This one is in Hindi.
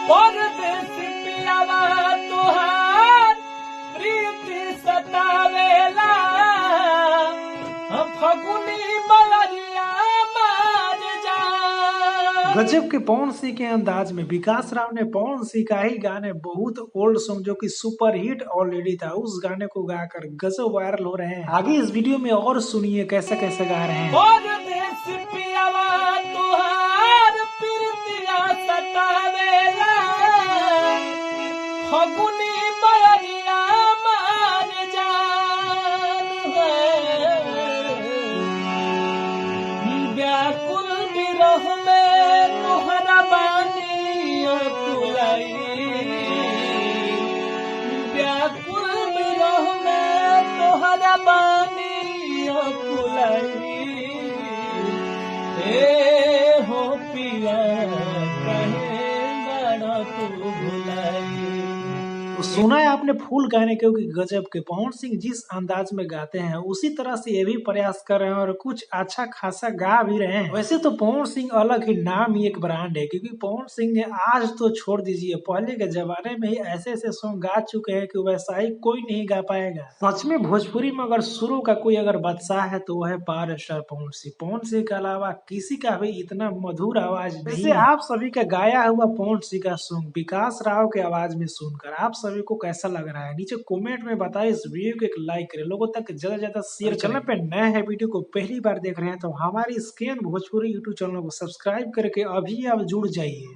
परदेसी पियावा तोहार प्रीति सतावेला, फगुनी बलरिया मार जा। गजब के पवन सिंह के अंदाज में विकास राव ने पवन सिंह का ही गाने बहुत ओल्ड सॉन्ग जो कि सुपर हिट ऑलरेडी था उस गाने को गाकर गजब वायरल हो रहे हैं। आगे इस वीडियो में और सुनिए कैसे कैसे गा रहे हैं। परदेसी पियावा तोहार प्रीतिया सतावेला, फगुनी बलरिया मार जान। व्याकुल विरह में तोहरा बानी अकुलाई, व्याकुल विरह में तोहरा बानी अकुलाई। ए हो पिया कहे बड़ा तू भुलाई। तो सुना है आपने फुल गाने क्योंकि गजब के पवन सिंह जिस अंदाज में गाते हैं उसी तरह से ये भी प्रयास कर रहे हैं और कुछ अच्छा खासा गा भी रहे हैं। वैसे तो पवन सिंह अलग ही नाम ही एक ब्रांड है क्योंकि पवन सिंह ने आज तो छोड़ दीजिए पहले के जमाने में ही ऐसे ऐसे सॉन्ग गा चुके हैं कि वैसा ही कोई नहीं गा पाएगा। सच में भोजपुरी में अगर शुरू का कोई अगर बादशाह है तो वह है पावर स्टार पवन सिंह। पवन सिंह के अलावा किसी का भी इतना मधुर आवाज नहीं है। आप सभी का गाया हुआ पवन सिंह का सॉन्ग विकास राव के आवाज में सुनकर आप सभी को कैसा लग रहा है नीचे कमेंट में बताइए। इस वीडियो को एक लाइक करें, लोगों तक ज्यादा ज्यादा शेयर करें। चैनल पे नए हैं, वीडियो को पहली बार देख रहे हैं तो हमारी स्कैन भोजपुरी यूट्यूब चैनल को सब्सक्राइब करके अभी आप जुड़ जाइए।